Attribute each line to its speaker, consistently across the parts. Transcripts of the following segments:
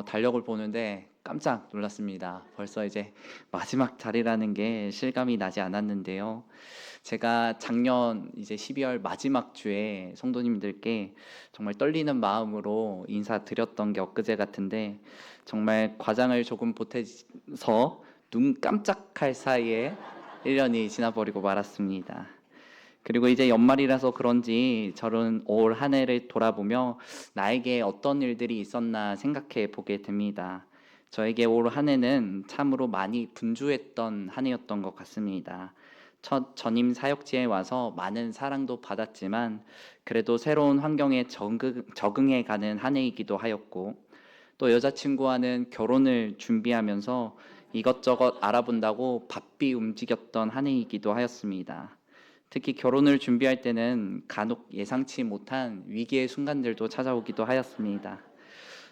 Speaker 1: 달력을 보는데 깜짝 놀랐습니다. 벌써 이제 마지막 자리라는 게 실감이 나지 않았는데요. 제가 작년 이제 12월 마지막 주에 성도님들께 정말 떨리는 마음으로 인사드렸던 게 엊그제 같은데, 정말 과장을 조금 보태서 눈 깜짝할 사이에 1년이 지나버리고 말았습니다. 그리고 이제 연말이라서 그런지 저는 올 한 해를 돌아보며 나에게 어떤 일들이 있었나 생각해 보게 됩니다. 저에게 올 한 해는 참으로 많이 분주했던 한 해였던 것 같습니다. 첫 전임 사역지에 와서 많은 사랑도 받았지만 그래도 새로운 환경에 적응해 가는 한 해이기도 하였고, 또 여자친구와는 결혼을 준비하면서 이것저것 알아본다고 바삐 움직였던 한 해이기도 하였습니다. 특히 결혼을 준비할 때는 간혹 예상치 못한 위기의 순간들도 찾아오기도 하였습니다.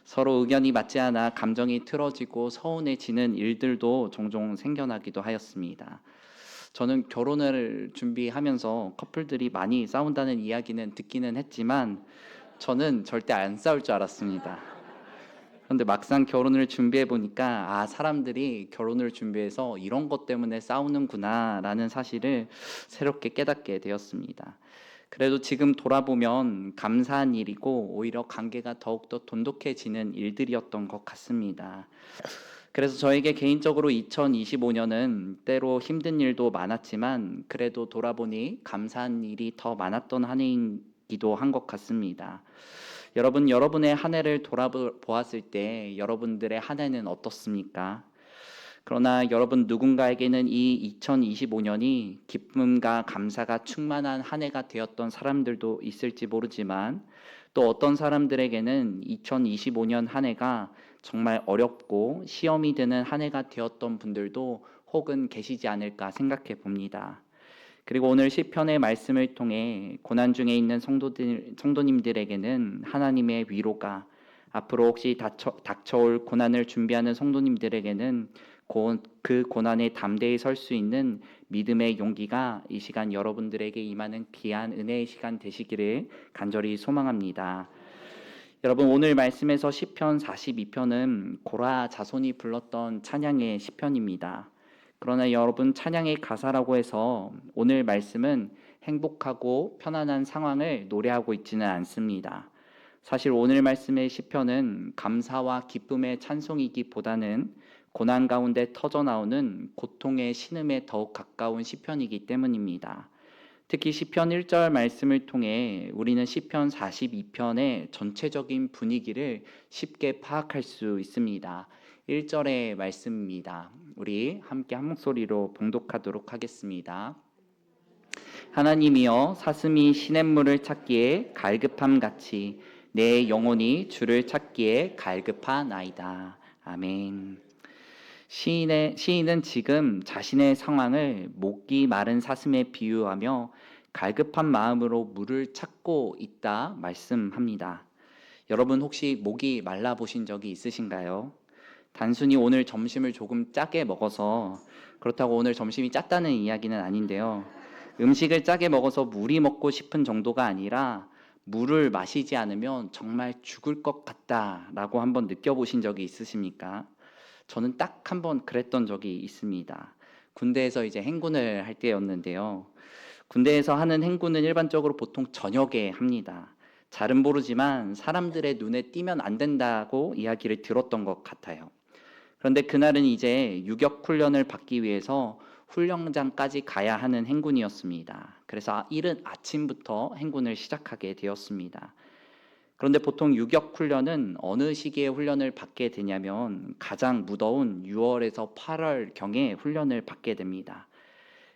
Speaker 1: 서로 의견이 맞지 않아 감정이 틀어지고 서운해지는 일들도 종종 생겨나기도 하였습니다. 저는 결혼을 준비하면서 커플들이 많이 싸운다는 이야기는 듣기는 했지만 저는 절대 안 싸울 줄 알았습니다. 그런데 막상 결혼을 준비해 보니까 사람들이 결혼을 준비해서 이런 것 때문에 싸우는구나라는 사실을 새롭게 깨닫게 되었습니다. 그래도 지금 돌아보면 감사한 일이고 오히려 관계가 더욱더 돈독해지는 일들이었던 것 같습니다. 그래서 저에게 개인적으로 2025년은 때로 힘든 일도 많았지만 그래도 돌아보니 감사한 일이 더 많았던 한 해이기도 한 것 같습니다. 여러분의 한 해를 돌아보았을 때 여러분들의 한 해는 어떻습니까? 그러나 여러분 누군가에게는 이 2025년이 기쁨과 감사가 충만한 한 해가 되었던 사람들도 있을지 모르지만, 또 어떤 사람들에게는 2025년 한 해가 정말 어렵고 시험이 되는 한 해가 되었던 분들도 혹은 계시지 않을까 생각해 봅니다. 그리고 오늘 시편의 말씀을 통해 고난 중에 있는 성도님들에게는 하나님의 위로가, 앞으로 혹시 닥쳐올 고난을 준비하는 성도님들에게는 그 고난에 담대히 설 수 있는 믿음의 용기가 이 시간 여러분들에게 임하는 귀한 은혜의 시간 되시기를 간절히 소망합니다. 여러분, 오늘 말씀에서 시편 42편은 고라 자손이 불렀던 찬양의 시편입니다. 그러나 여러분, 찬양의 가사라고 해서 오늘 말씀은 행복하고 편안한 상황을 노래하고 있지는 않습니다. 사실 오늘 말씀의 시편은 감사와 기쁨의 찬송이기보다는 고난 가운데 터져나오는 고통의 신음에 더욱 가까운 시편이기 때문입니다. 특히 시편 1절 말씀을 통해 우리는 시편 42편의 전체적인 분위기를 쉽게 파악할 수 있습니다. 1절의 말씀입니다. 우리 함께 한 목소리로 봉독하도록 하겠습니다. 하나님이여, 사슴이 시냇물을 찾기에 갈급함 같이 내 영혼이 주를 찾기에 갈급하나이다. 아멘. 시인은 지금 자신의 상황을 목이 마른 사슴에 비유하며 갈급한 마음으로 물을 찾고 있다 말씀합니다. 여러분, 혹시 목이 말라 보신 적이 있으신가요? 단순히 오늘 점심을 조금 짜게 먹어서 그렇다고 오늘 점심이 짰다는 이야기는 아닌데요. 음식을 짜게 먹어서 물이 먹고 싶은 정도가 아니라 물을 마시지 않으면 정말 죽을 것 같다라고 한번 느껴보신 적이 있으십니까? 저는 딱 한 번 그랬던 적이 있습니다. 군대에서 이제 행군을 할 때였는데요. 군대에서 하는 행군은 일반적으로 보통 저녁에 합니다. 잘은 모르지만 사람들의 눈에 띄면 안 된다고 이야기를 들었던 것 같아요. 그런데 그날은 이제 유격 훈련을 받기 위해서 훈련장까지 가야 하는 행군이었습니다. 그래서 이른 아침부터 행군을 시작하게 되었습니다. 그런데 보통 유격 훈련은 어느 시기에 훈련을 받게 되냐면 가장 무더운 6월에서 8월경에 훈련을 받게 됩니다.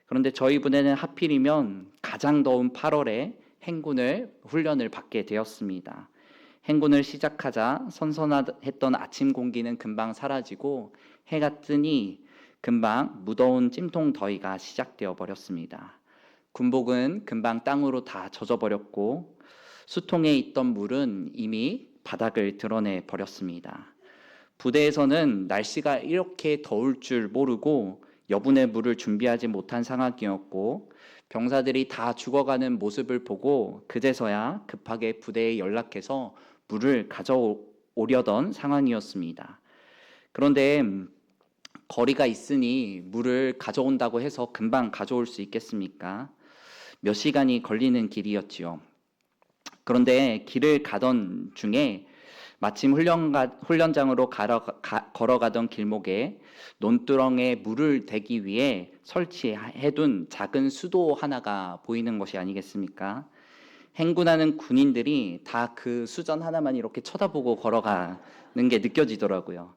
Speaker 1: 그런데 저희 부대는 하필이면 가장 더운 8월에 훈련을 받게 되었습니다. 행군을 시작하자 선선했던 아침 공기는 금방 사라지고 해가 뜨니 금방 무더운 찜통 더위가 시작되어 버렸습니다. 군복은 금방 땅으로 다 젖어 버렸고 수통에 있던 물은 이미 바닥을 드러내 버렸습니다. 부대에서는 날씨가 이렇게 더울 줄 모르고 여분의 물을 준비하지 못한 상황이었고, 병사들이 다 죽어가는 모습을 보고 그제서야 급하게 부대에 연락해서 물을 오려던 상황이었습니다. 그런데 거리가 있으니 물을 가져온다고 해서 금방 가져올 수 있겠습니까? 몇 시간이 걸리는 길이었지요. 그런데 길을 가던 중에 마침 훈련장으로 걸어가던 길목에 논두렁에 물을 대기 위해 설치해둔 작은 수도 하나가 보이는 것이 아니겠습니까? 행군하는 군인들이 다 그 수전 하나만 이렇게 쳐다보고 걸어가는 게 느껴지더라고요.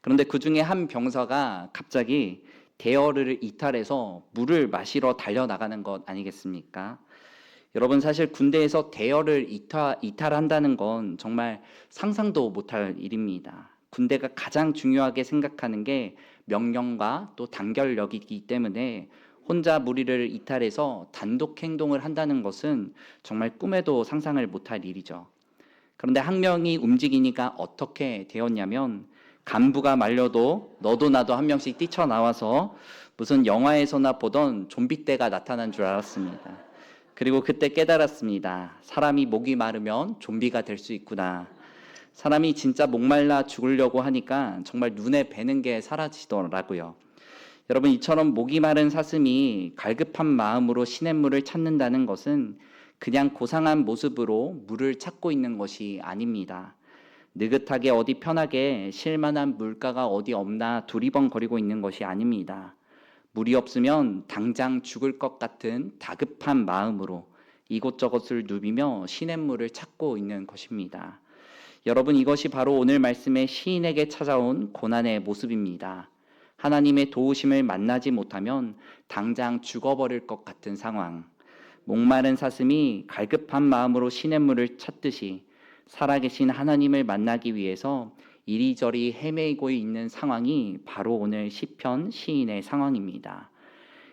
Speaker 1: 그런데 그 중에 한 병사가 갑자기 대열을 이탈해서 물을 마시러 달려나가는 것 아니겠습니까? 여러분, 사실 군대에서 대열을 이탈한다는 건 정말 상상도 못할 일입니다. 군대가 가장 중요하게 생각하는 게 명령과 또 단결력이기 때문에 혼자 무리를 이탈해서 단독 행동을 한다는 것은 정말 꿈에도 상상을 못할 일이죠. 그런데 한 명이 움직이니까 어떻게 되었냐면 간부가 말려도 너도 나도 한 명씩 뛰쳐나와서 무슨 영화에서나 보던 좀비 떼가 나타난 줄 알았습니다. 그리고 그때 깨달았습니다. 사람이 목이 마르면 좀비가 될 수 있구나. 사람이 진짜 목말라 죽으려고 하니까 정말 눈에 뵈는 게 사라지더라고요. 여러분, 이처럼 목이 마른 사슴이 갈급한 마음으로 시냇물을 찾는다는 것은 그냥 고상한 모습으로 물을 찾고 있는 것이 아닙니다. 느긋하게 어디 편하게 쉴 만한 물가가 어디 없나 두리번거리고 있는 것이 아닙니다. 물이 없으면 당장 죽을 것 같은 다급한 마음으로 이곳저곳을 누비며 시냇물을 찾고 있는 것입니다. 여러분, 이것이 바로 오늘 말씀의 시인에게 찾아온 고난의 모습입니다. 하나님의 도우심을 만나지 못하면 당장 죽어버릴 것 같은 상황. 목마른 사슴이 갈급한 마음으로 시냇물을 찾듯이 살아계신 하나님을 만나기 위해서 이리저리 헤매고 있는 상황이 바로 오늘 시편 시인의 상황입니다.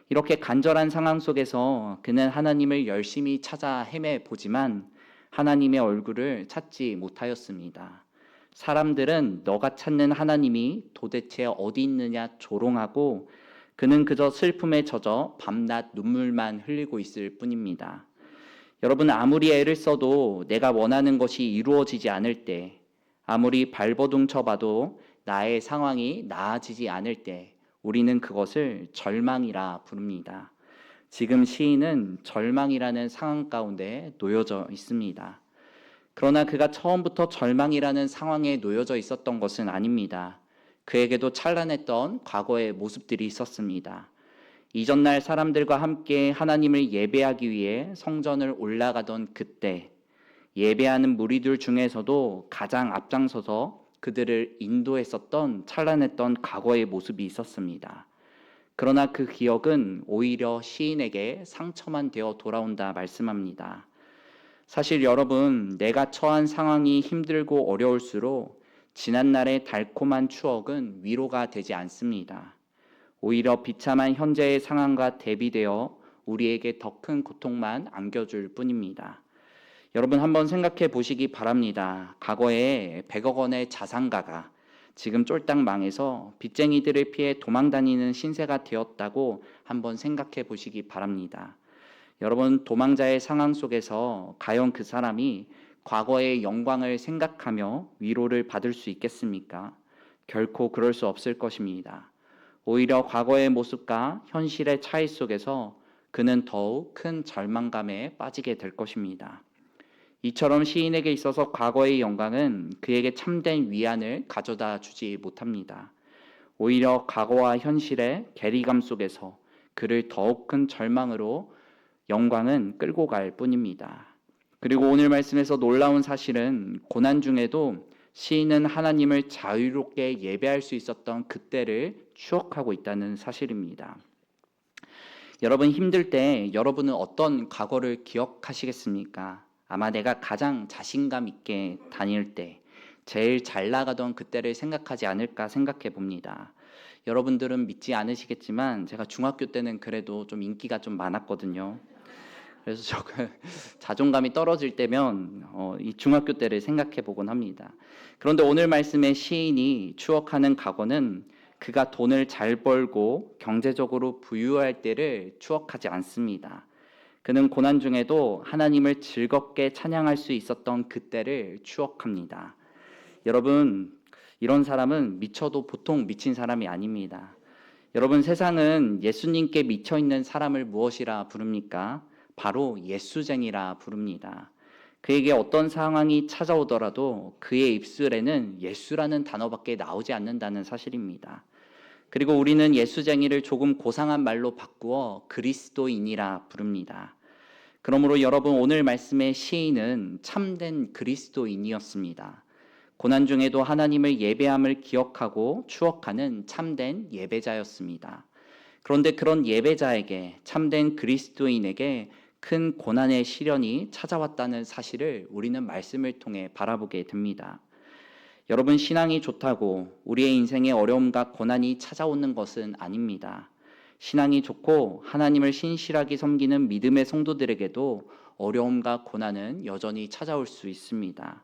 Speaker 1: 이렇게 간절한 상황 속에서 그는 하나님을 열심히 찾아 헤매보지만 하나님의 얼굴을 찾지 못하였습니다. 사람들은 너가 찾는 하나님이 도대체 어디 있느냐 조롱하고 그는 그저 슬픔에 젖어 밤낮 눈물만 흘리고 있을 뿐입니다. 여러분, 아무리 애를 써도 내가 원하는 것이 이루어지지 않을 때, 아무리 발버둥 쳐봐도 나의 상황이 나아지지 않을 때 우리는 그것을 절망이라 부릅니다. 지금 시인은 절망이라는 상황 가운데 놓여져 있습니다. 그러나 그가 처음부터 절망이라는 상황에 놓여져 있었던 것은 아닙니다. 그에게도 찬란했던 과거의 모습들이 있었습니다. 이전날 사람들과 함께 하나님을 예배하기 위해 성전을 올라가던 그때 예배하는 무리들 중에서도 가장 앞장서서 그들을 인도했었던 찬란했던 과거의 모습이 있었습니다. 그러나 그 기억은 오히려 시인에게 상처만 되어 돌아온다 말씀합니다. 사실 여러분, 내가 처한 상황이 힘들고 어려울수록 지난날의 달콤한 추억은 위로가 되지 않습니다. 오히려 비참한 현재의 상황과 대비되어 우리에게 더 큰 고통만 안겨줄 뿐입니다. 여러분, 한번 생각해 보시기 바랍니다. 과거에 100억 원의 자산가가 지금 쫄딱 망해서 빚쟁이들을 피해 도망다니는 신세가 되었다고 한번 생각해 보시기 바랍니다. 여러분, 도망자의 상황 속에서 과연 그 사람이 과거의 영광을 생각하며 위로를 받을 수 있겠습니까? 결코 그럴 수 없을 것입니다. 오히려 과거의 모습과 현실의 차이 속에서 그는 더욱 큰 절망감에 빠지게 될 것입니다. 이처럼 시인에게 있어서 과거의 영광은 그에게 참된 위안을 가져다 주지 못합니다. 오히려 과거와 현실의 괴리감 속에서 그를 더욱 큰 절망으로 영광은 끌고 갈 뿐입니다. 그리고 오늘 말씀에서 놀라운 사실은 고난 중에도 시인은 하나님을 자유롭게 예배할 수 있었던 그때를 추억하고 있다는 사실입니다. 여러분, 힘들 때 여러분은 어떤 과거를 기억하시겠습니까? 아마 내가 가장 자신감 있게 다닐 때, 제일 잘 나가던 그때를 생각하지 않을까 생각해 봅니다. 여러분들은 믿지 않으시겠지만 제가 중학교 때는 그래도 좀 인기가 좀 많았거든요. 그래서 조금 자존감이 떨어질 때면 이 중학교 때를 생각해 보곤 합니다. 그런데 오늘 말씀의 시인이 추억하는 과거는 그가 돈을 잘 벌고 경제적으로 부유할 때를 추억하지 않습니다. 그는 고난 중에도 하나님을 즐겁게 찬양할 수 있었던 그때를 추억합니다. 여러분, 이런 사람은 미쳐도 보통 미친 사람이 아닙니다. 여러분, 세상은 예수님께 미쳐 있는 사람을 무엇이라 부릅니까? 바로 예수쟁이라 부릅니다. 그에게 어떤 상황이 찾아오더라도 그의 입술에는 예수라는 단어밖에 나오지 않는다는 사실입니다. 그리고 우리는 예수쟁이를 조금 고상한 말로 바꾸어 그리스도인이라 부릅니다. 그러므로 여러분, 오늘 말씀의 시인은 참된 그리스도인이었습니다. 고난 중에도 하나님을 예배함을 기억하고 추억하는 참된 예배자였습니다. 그런데 그런 예배자에게, 참된 그리스도인에게 큰 고난의 시련이 찾아왔다는 사실을 우리는 말씀을 통해 바라보게 됩니다. 여러분, 신앙이 좋다고 우리의 인생에 어려움과 고난이 찾아오는 것은 아닙니다. 신앙이 좋고 하나님을 신실하게 섬기는 믿음의 성도들에게도 어려움과 고난은 여전히 찾아올 수 있습니다.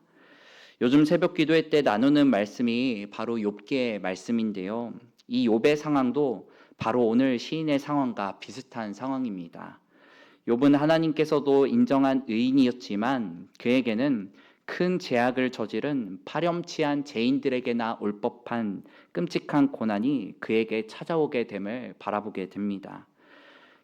Speaker 1: 요즘 새벽 기도회 때 나누는 말씀이 바로 욥기의 말씀인데요. 이 욥의 상황도 바로 오늘 시인의 상황과 비슷한 상황입니다. 욥은 하나님께서도 인정한 의인이었지만 그에게는 큰 죄악을 저지른 파렴치한 죄인들에게나 올 법한 끔찍한 고난이 그에게 찾아오게 됨을 바라보게 됩니다.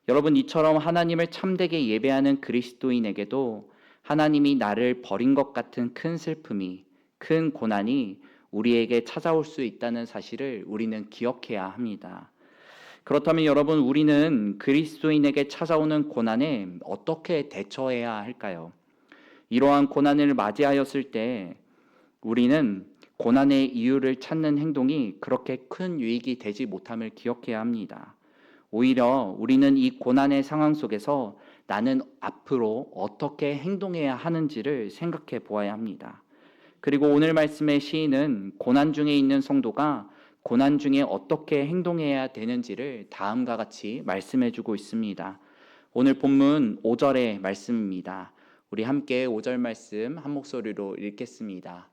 Speaker 1: 여러분, 이처럼 하나님을 참되게 예배하는 그리스도인에게도 하나님이 나를 버린 것 같은 큰 슬픔이, 큰 고난이 우리에게 찾아올 수 있다는 사실을 우리는 기억해야 합니다. 그렇다면 여러분, 우리는 그리스도인에게 찾아오는 고난에 어떻게 대처해야 할까요? 이러한 고난을 맞이하였을 때 우리는 고난의 이유를 찾는 행동이 그렇게 큰 유익이 되지 못함을 기억해야 합니다. 오히려 우리는 이 고난의 상황 속에서 나는 앞으로 어떻게 행동해야 하는지를 생각해 보아야 합니다. 그리고 오늘 말씀의 시인은 고난 중에 있는 성도가 고난 중에 어떻게 행동해야 되는지를 다음과 같이 말씀해 주고 있습니다. 오늘 본문 5절의 말씀입니다. 우리 함께 5절 말씀 한 목소리로 읽겠습니다.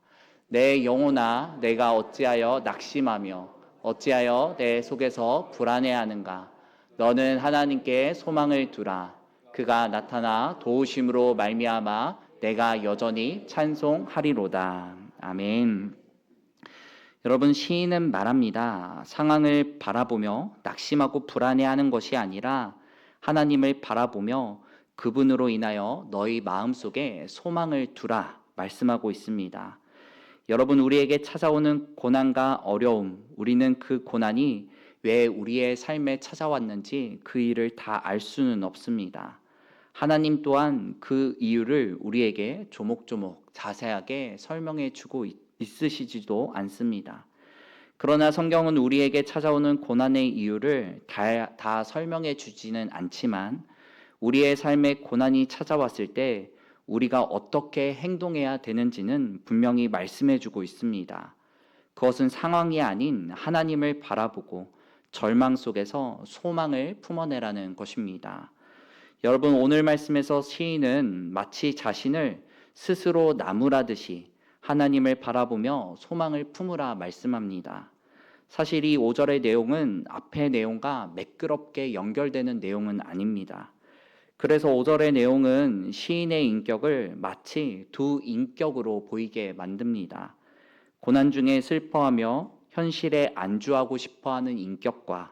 Speaker 1: 내 영혼아, 내가 어찌하여 낙심하며 어찌하여 내 속에서 불안해하는가? 너는 하나님께 소망을 두라. 그가 나타나 도우심으로 말미암아 내가 여전히 찬송하리로다. 아멘. 여러분, 시인은 말합니다. 상황을 바라보며 낙심하고 불안해하는 것이 아니라 하나님을 바라보며 그분으로 인하여 너희 마음속에 소망을 두라 말씀하고 있습니다. 여러분, 우리에게 찾아오는 고난과 어려움, 우리는 그 고난이 왜 우리의 삶에 찾아왔는지 그 일을 다 알 수는 없습니다. 하나님 또한 그 이유를 우리에게 조목조목 자세하게 설명해 주고 있으시지도 않습니다. 그러나 성경은 우리에게 찾아오는 고난의 이유를 다 설명해 주지는 않지만 우리의 삶에 고난이 찾아왔을 때 우리가 어떻게 행동해야 되는지는 분명히 말씀해 주고 있습니다. 그것은 상황이 아닌 하나님을 바라보고 절망 속에서 소망을 품어내라는 것입니다. 여러분, 오늘 말씀에서 시인은 마치 자신을 스스로 나무라듯이 하나님을 바라보며 소망을 품으라 말씀합니다. 사실 이 5절의 내용은 앞의 내용과 매끄럽게 연결되는 내용은 아닙니다. 그래서 5절의 내용은 시인의 인격을 마치 두 인격으로 보이게 만듭니다. 고난 중에 슬퍼하며 현실에 안주하고 싶어하는 인격과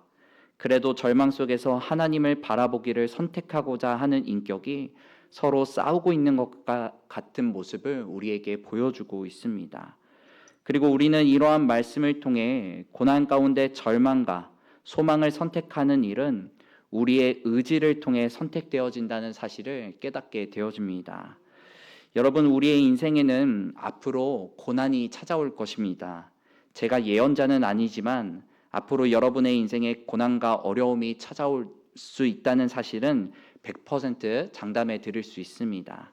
Speaker 1: 그래도 절망 속에서 하나님을 바라보기를 선택하고자 하는 인격이 서로 싸우고 있는 것과 같은 모습을 우리에게 보여주고 있습니다. 그리고 우리는 이러한 말씀을 통해 고난 가운데 절망과 소망을 선택하는 일은 우리의 의지를 통해 선택되어진다는 사실을 깨닫게 되어집니다. 여러분, 우리의 인생에는 앞으로 고난이 찾아올 것입니다. 제가 예언자는 아니지만 앞으로 여러분의 인생에 고난과 어려움이 찾아올 수 있다는 사실은 100% 장담해 드릴 수 있습니다.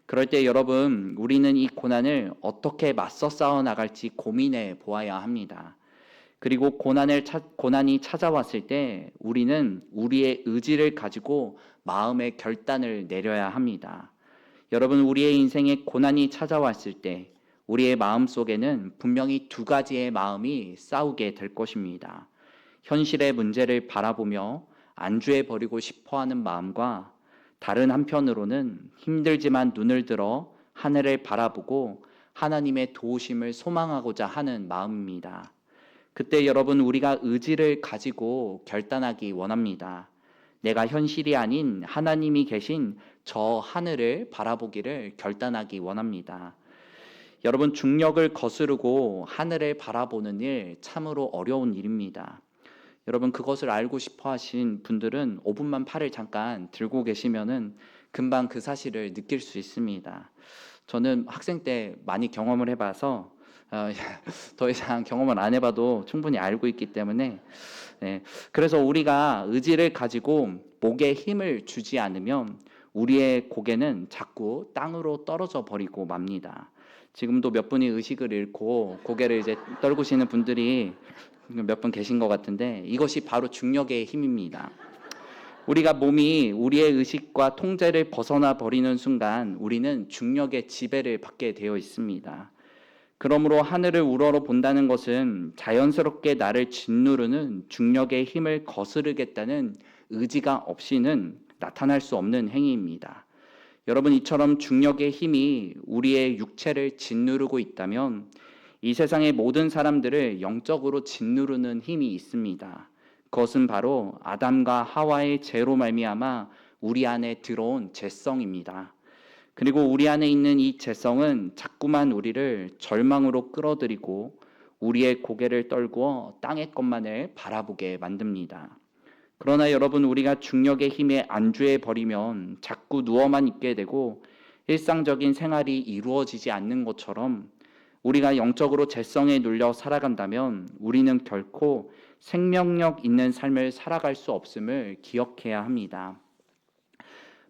Speaker 1: 그럴 때 여러분, 우리는 이 고난을 어떻게 맞서 싸워 나갈지 고민해 보아야 합니다. 그리고 고난이 찾아왔을 때 우리는 우리의 의지를 가지고 마음의 결단을 내려야 합니다. 여러분, 우리의 인생에 고난이 찾아왔을 때 우리의 마음 속에는 분명히 두 가지의 마음이 싸우게 될 것입니다. 현실의 문제를 바라보며 안주해 버리고 싶어하는 마음과 다른 한편으로는 힘들지만 눈을 들어 하늘을 바라보고 하나님의 도우심을 소망하고자 하는 마음입니다. 그때 여러분, 우리가 의지를 가지고 결단하기 원합니다. 내가 현실이 아닌 하나님이 계신 저 하늘을 바라보기를 결단하기 원합니다. 여러분, 중력을 거스르고 하늘을 바라보는 일 참으로 어려운 일입니다. 여러분, 그것을 알고 싶어 하신 분들은 5분만 팔을 잠깐 들고 계시면은 금방 그 사실을 느낄 수 있습니다. 저는 학생 때 많이 경험을 해봐서 더 이상 경험을 안 해봐도 충분히 알고 있기 때문에, 그래서 우리가 의지를 가지고 목에 힘을 주지 않으면 우리의 고개는 자꾸 땅으로 떨어져 버리고 맙니다. 지금도 몇 분이 의식을 잃고 고개를 이제 떨구시는 분들이 몇 분 계신 것 같은데, 이것이 바로 중력의 힘입니다. 우리가 몸이 우리의 의식과 통제를 벗어나 버리는 순간 우리는 중력의 지배를 받게 되어 있습니다. 그러므로 하늘을 우러러 본다는 것은 자연스럽게 나를 짓누르는 중력의 힘을 거스르겠다는 의지가 없이는 나타날 수 없는 행위입니다. 여러분, 이처럼 중력의 힘이 우리의 육체를 짓누르고 있다면 이 세상의 모든 사람들을 영적으로 짓누르는 힘이 있습니다. 그것은 바로 아담과 하와의 죄로 말미암아 우리 안에 들어온 죄성입니다. 그리고 우리 안에 있는 이 죄성은 자꾸만 우리를 절망으로 끌어들이고 우리의 고개를 떨구어 땅의 것만을 바라보게 만듭니다. 그러나 여러분, 우리가 중력의 힘에 안주해 버리면 자꾸 누워만 있게 되고 일상적인 생활이 이루어지지 않는 것처럼, 우리가 영적으로 죄성에 눌려 살아간다면 우리는 결코 생명력 있는 삶을 살아갈 수 없음을 기억해야 합니다.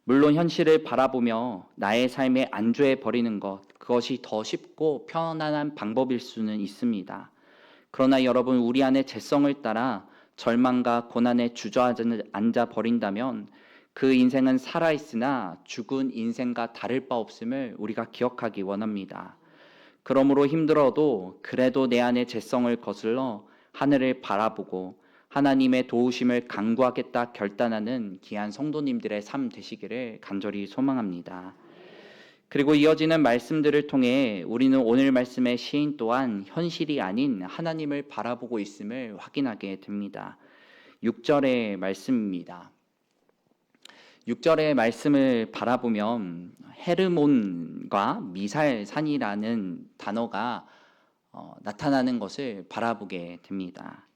Speaker 1: 물론 현실을 바라보며 나의 삶에 안주해 버리는 것, 그것이 더 쉽고 편안한 방법일 수는 있습니다. 그러나 여러분, 우리 안의 죄성을 따라 절망과 고난에 주저앉아 버린다면 그 인생은 살아있으나 죽은 인생과 다를 바 없음을 우리가 기억하기 원합니다. 그러므로 힘들어도 그래도 내 안의 죄성을 거슬러 하늘을 바라보고 하나님의 도우심을 간구하겠다 결단하는 귀한 성도님들의 삶 되시기를 간절히 소망합니다. 그리고 이어지는 말씀들을 통해 우리는 오늘 말씀의 시인 또한 현실이 아닌 하나님을 바라보고 있음을 확인하게 됩니다. 6절의 말씀입니다. 6절의 말씀을 바라보면 헤르몬과 미살산이라는 단어가 나타나는 것을 바라보게 됩니다.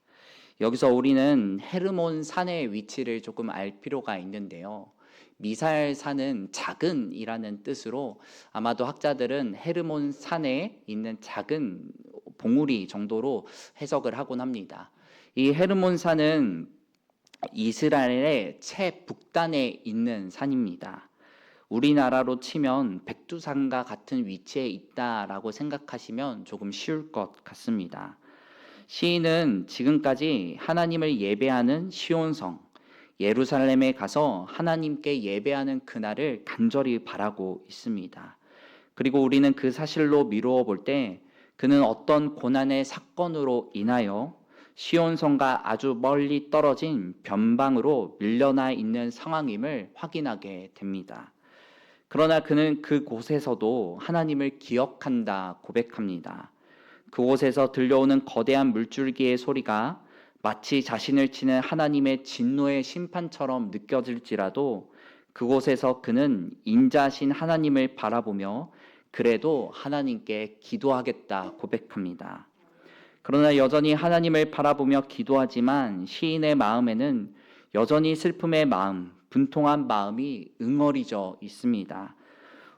Speaker 1: 여기서 우리는 헤르몬 산의 위치를 조금 알 필요가 있는데요. 미살산은 작은이라는 뜻으로 아마도 학자들은 헤르몬 산에 있는 작은 봉우리 정도로 해석을 하곤 합니다. 이 헤르몬 산은 이스라엘의 최북단에 있는 산입니다. 우리나라로 치면 백두산과 같은 위치에 있다라고 생각하시면 조금 쉬울 것 같습니다. 시인은 지금까지 하나님을 예배하는 시온성, 예루살렘에 가서 하나님께 예배하는 그날을 간절히 바라고 있습니다. 그리고 우리는 그 사실로 미루어 볼 때 그는 어떤 고난의 사건으로 인하여 시온성과 아주 멀리 떨어진 변방으로 밀려나 있는 상황임을 확인하게 됩니다. 그러나 그는 그곳에서도 하나님을 기억한다 고백합니다. 그곳에서 들려오는 거대한 물줄기의 소리가 마치 자신을 치는 하나님의 진노의 심판처럼 느껴질지라도 그곳에서 그는 인자신 하나님을 바라보며 그래도 하나님께 기도하겠다 고백합니다. 그러나 여전히 하나님을 바라보며 기도하지만 시인의 마음에는 여전히 슬픔의 마음, 분통한 마음이 응어리져 있습니다.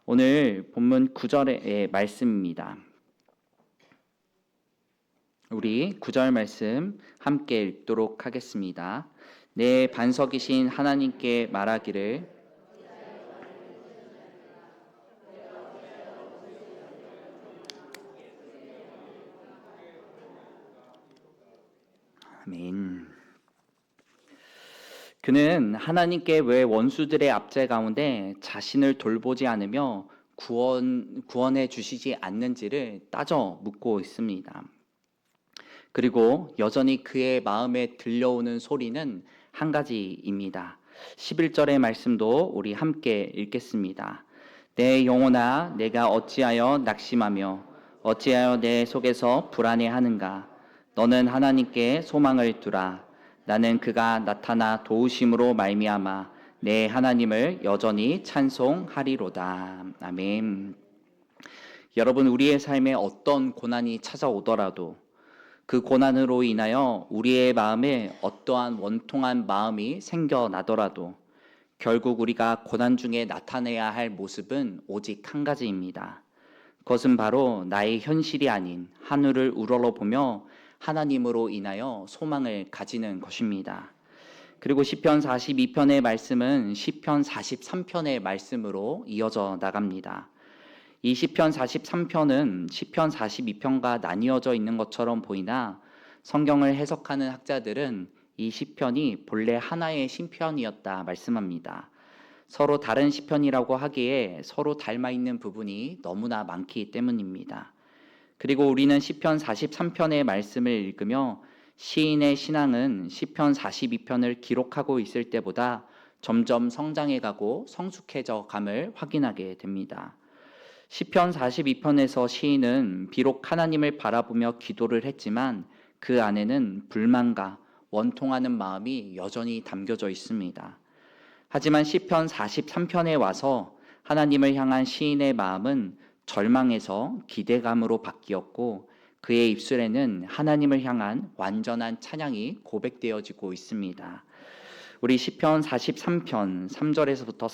Speaker 1: 오늘 본문 9절의 말씀입니다. 우리 9절 말씀 함께 읽도록 하겠습니다. 내 반석이신 하나님께 말하기를 아멘. 그는 하나님께 왜 원수들의 압제 가운데 자신을 돌보지 않으며 구원해 주시지 않는지를 따져 묻고 있습니다. 그리고 여전히 그의 마음에 들려오는 소리는 한 가지입니다. 11절의 말씀도 우리 함께 읽겠습니다. 내 영혼아, 내가 어찌하여 낙심하며 어찌하여 내 속에서 불안해하는가? 너는 하나님께 소망을 두라. 나는 그가 나타나 도우심으로 말미암아 내 하나님을 여전히 찬송하리로다. 아멘. 여러분, 우리의 삶에 어떤 고난이 찾아오더라도 그 고난으로 인하여 우리의 마음에 어떠한 원통한 마음이 생겨나더라도 결국 우리가 고난 중에 나타내야 할 모습은 오직 한 가지입니다. 그것은 바로 나의 현실이 아닌 하늘을 우러러보며 하나님으로 인하여 소망을 가지는 것입니다. 그리고 시편 42편의 말씀은 시편 43편의 말씀으로 이어져 나갑니다. 이 시편 43편은 시편 42편과 나뉘어져 있는 것처럼 보이나 성경을 해석하는 학자들은 이 시편이 본래 하나의 시편이었다 말씀합니다. 서로 다른 시편이라고 하기에 서로 닮아 있는 부분이 너무나 많기 때문입니다. 그리고 우리는 시편 43편의 말씀을 읽으며 시인의 신앙은 시편 42편을 기록하고 있을 때보다 점점 성장해가고 성숙해져 감을 확인하게 됩니다. 시편 42편에서 시인은 비록 하나님을 바라보며 기도를 했지만 그 안에는 불만과 원통하는 마음이 여전히 담겨져 있습니다. 하지만 시편 43편에 와서 하나님을 향한 시인의 마음은 절망에서 기대감으로 바뀌었고 그의 입술에는 하나님을 향한 완전한 찬양이 고백되어지고 있습니다. 우리 시편 43편 3절에서부터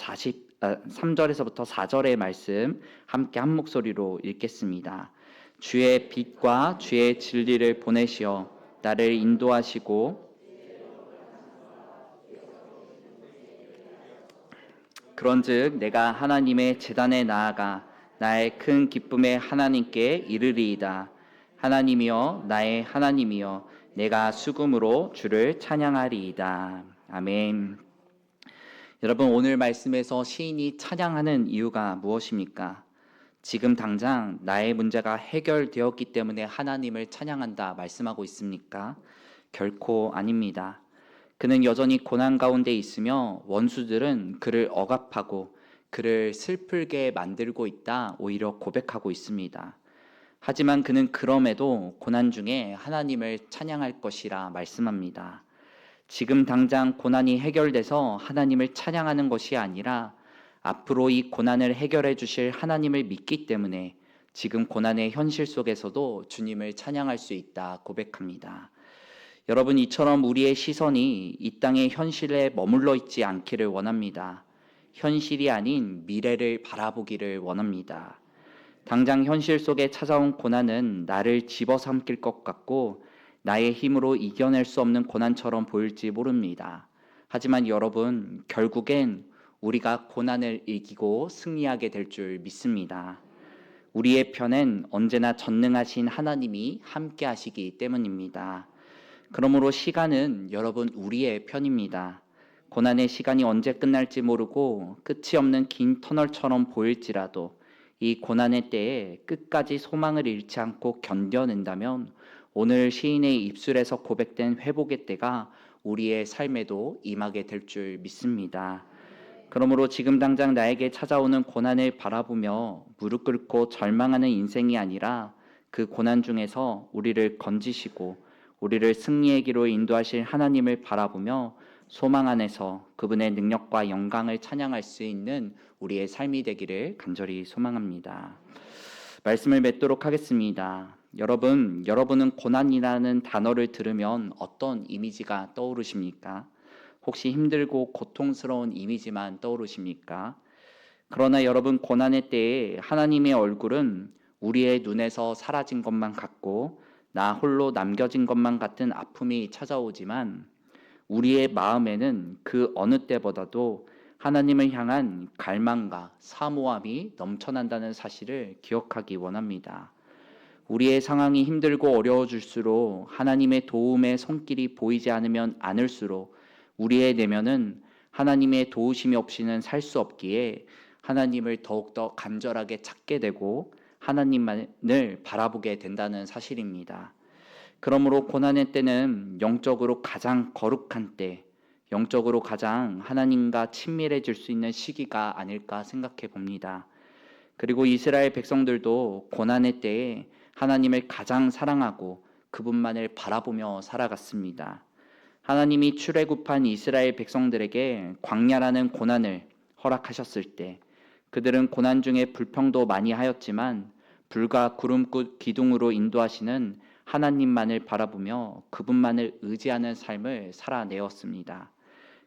Speaker 1: 4절의 말씀 함께 한 목소리로 읽겠습니다. 주의 빛과 주의 진리를 보내시어 나를 인도하시고 그런즉 내가 하나님의 제단에 나아가 나의 큰 기쁨에 하나님께 이르리이다. 하나님이여 나의 하나님이여 내가 수금으로 주를 찬양하리이다. 아멘. 여러분, 오늘 말씀에서 시인이 찬양하는 이유가 무엇입니까? 지금 당장 나의 문제가 해결되었기 때문에 하나님을 찬양한다 말씀하고 있습니까? 결코 아닙니다. 그는 여전히 고난 가운데 있으며 원수들은 그를 억압하고 그를 슬프게 만들고 있다 오히려 고백하고 있습니다. 하지만 그는 그럼에도 고난 중에 하나님을 찬양할 것이라 말씀합니다. 지금 당장 고난이 해결돼서 하나님을 찬양하는 것이 아니라 앞으로 이 고난을 해결해 주실 하나님을 믿기 때문에 지금 고난의 현실 속에서도 주님을 찬양할 수 있다 고백합니다. 여러분, 이처럼 우리의 시선이 이 땅의 현실에 머물러 있지 않기를 원합니다. 현실이 아닌 미래를 바라보기를 원합니다. 당장 현실 속에 찾아온 고난은 나를 집어삼킬 것 같고 나의 힘으로 이겨낼 수 없는 고난처럼 보일지 모릅니다. 하지만 여러분, 결국엔 우리가 고난을 이기고 승리하게 될 줄 믿습니다. 우리의 편엔 언제나 전능하신 하나님이 함께 하시기 때문입니다. 그러므로 시간은 여러분 우리의 편입니다. 고난의 시간이 언제 끝날지 모르고 끝이 없는 긴 터널처럼 보일지라도 이 고난의 때에 끝까지 소망을 잃지 않고 견뎌낸다면 오늘 시인의 입술에서 고백된 회복의 때가 우리의 삶에도 임하게 될 줄 믿습니다. 그러므로 지금 당장 나에게 찾아오는 고난을 바라보며 무릎 꿇고 절망하는 인생이 아니라 그 고난 중에서 우리를 건지시고 우리를 승리의 길로 인도하실 하나님을 바라보며 소망 안에서 그분의 능력과 영광을 찬양할 수 있는 우리의 삶이 되기를 간절히 소망합니다. 말씀을 맺도록 하겠습니다. 여러분은 고난이라는 단어를 들으면 어떤 이미지가 떠오르십니까? 혹시 힘들고 고통스러운 이미지만 떠오르십니까? 그러나 여러분, 고난의 때에 하나님의 얼굴은 우리의 눈에서 사라진 것만 같고 나 홀로 남겨진 것만 같은 아픔이 찾아오지만 우리의 마음에는 그 어느 때보다도 하나님을 향한 갈망과 사모함이 넘쳐난다는 사실을 기억하기 원합니다. 우리의 상황이 힘들고 어려워질수록 하나님의 도움의 손길이 보이지 않을수록 우리의 내면은 하나님의 도우심이 없이는 살 수 없기에 하나님을 더욱더 간절하게 찾게 되고 하나님만을 바라보게 된다는 사실입니다. 그러므로 고난의 때는 영적으로 가장 거룩한 때, 영적으로 가장 하나님과 친밀해질 수 있는 시기가 아닐까 생각해 봅니다. 그리고 이스라엘 백성들도 고난의 때에 하나님을 가장 사랑하고 그분만을 바라보며 살아갔습니다. 하나님이 출애굽한 이스라엘 백성들에게 광야라는 고난을 허락하셨을 때 그들은 고난 중에 불평도 많이 하였지만 불과 구름꽃 기둥으로 인도하시는 하나님만을 바라보며 그분만을 의지하는 삶을 살아내었습니다.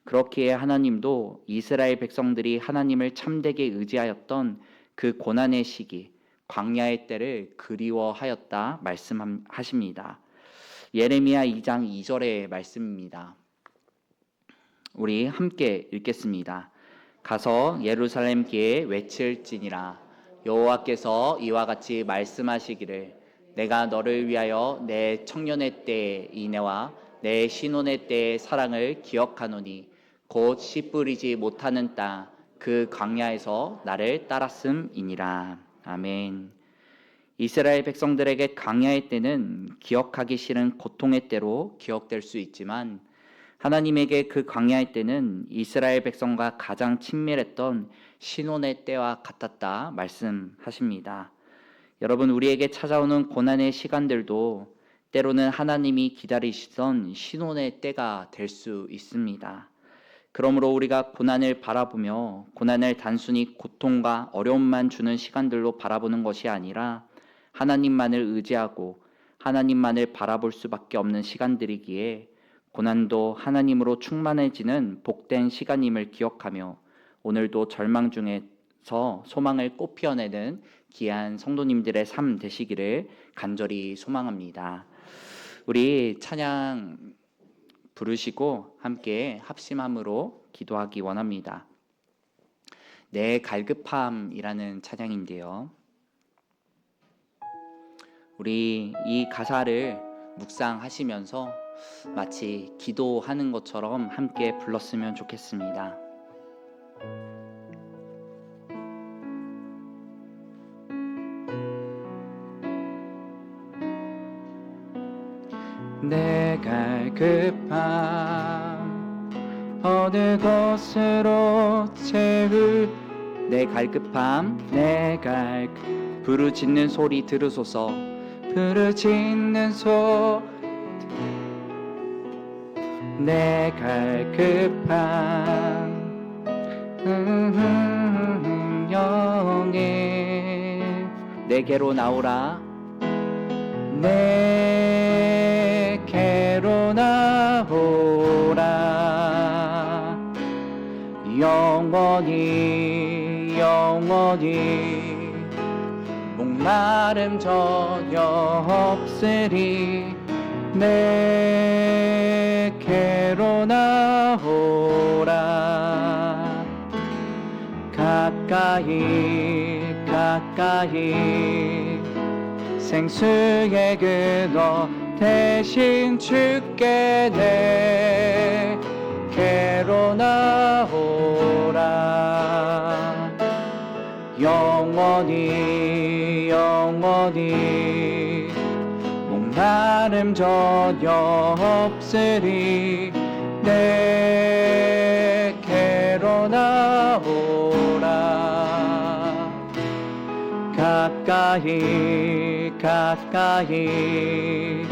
Speaker 1: 그렇기에 하나님도 이스라엘 백성들이 하나님을 참되게 의지하였던 그 고난의 시기, 광야의 때를 그리워하였다 말씀하십니다. 예레미야 2장 2절의 말씀입니다. 우리 함께 읽겠습니다. 가서 예루살렘 길에 외칠지니라. 여호와께서 이와 같이 말씀하시기를 내가 너를 위하여 내 청년의 때의 인애와 내 신혼의 때의 사랑을 기억하노니 곧 씨 뿌리지 못하는 땅 그 광야에서 나를 따랐음이니라. 아멘. 이스라엘 백성들에게 광야의 때는 기억하기 싫은 고통의 때로 기억될 수 있지만 하나님에게 그 광야의 때는 이스라엘 백성과 가장 친밀했던 신혼의 때와 같았다 말씀하십니다. 여러분, 우리에게 찾아오는 고난의 시간들도 때로는 하나님이 기다리시던 신혼의 때가 될 수 있습니다. 그러므로 우리가 고난을 바라보며 고난을 단순히 고통과 어려움만 주는 시간들로 바라보는 것이 아니라 하나님만을 의지하고 하나님만을 바라볼 수밖에 없는 시간들이기에 고난도 하나님으로 충만해지는 복된 시간임을 기억하며 오늘도 절망 중에서 소망을 꽃피워내는 귀한 성도님들의 삶 되시기를 간절히 소망합니다. 우리 찬양 부르시고 함께 합심함으로 기도하기 원합니다. 내 갈급함이라는 찬양인데요. 우리 이 가사를 묵상하시면서 마치 기도하는 것처럼 함께 불렀으면 좋겠습니다. 내 갈급함 어느 곳으로 채울 내 갈급함 부르짖는 소리 들으소서 부르짖는 소리 내 갈급함 영에 내게로 나오라 내게로 나오라 영원히 목마름 전혀 없으리 내게로 나오라 가까이 생수의 근원 대신 주께 내게로 나오라 영원히 목마름 전혀 없으리 내게로 나오라 가까이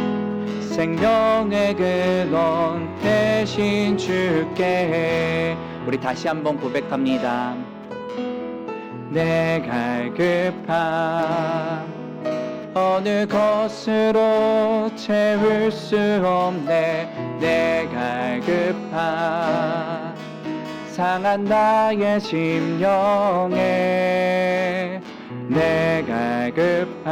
Speaker 1: 생명의 근원 대신 주께 우리 다시 한번 고백합니다. 내 갈급함 어느 것으로 채울 수 없네 내 갈급함 상한 나의 심령에 내 갈급함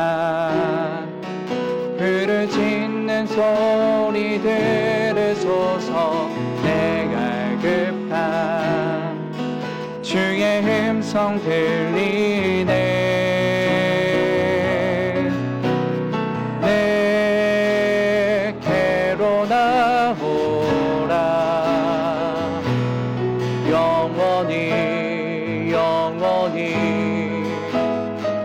Speaker 1: 부르짖는 소리 들으소서 내 갈급함 주의 음성 들리네 내게로 나오라 영원히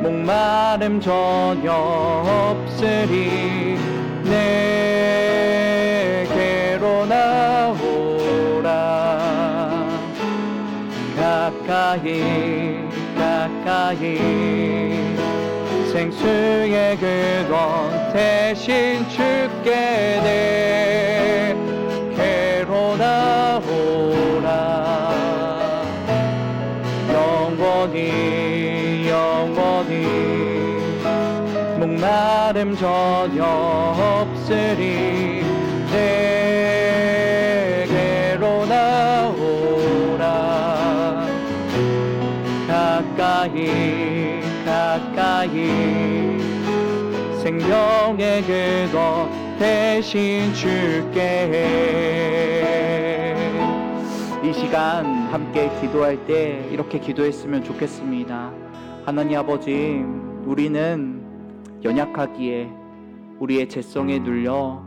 Speaker 1: 목마름 전혀 없으리 내게로 나오라 가까이 생수의 그돈 대신 주께 내게로 나오라. 영원히 목마름 전혀 없으리. 내게로 나오라. 가까이 생명의 그것 대신 줄게. 이 시간 함께 기도할 때 이렇게 기도했으면 좋겠습니다. 하나님 아버지, 우리는 연약하기에 우리의 죄성에 눌려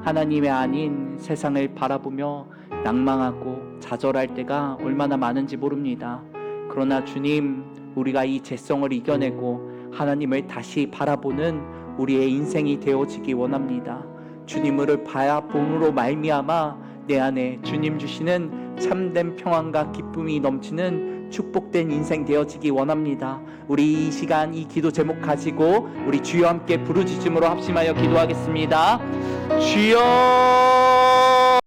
Speaker 1: 하나님의 아닌 세상을 바라보며 낭망하고 좌절할 때가 얼마나 많은지 모릅니다. 그러나 주님, 우리가 이 죄성을 이겨내고 하나님을 다시 바라보는 우리의 인생이 되어지기 원합니다. 주님을 바라봄으로 말미암아 내 안에 주님 주시는 참된 평안과 기쁨이 넘치는 축복된 인생 되어지기 원합니다. 우리 이 시간 이 기도 제목 가지고 우리 주여 함께 부르짖음으로 합심하여 기도하겠습니다. 주여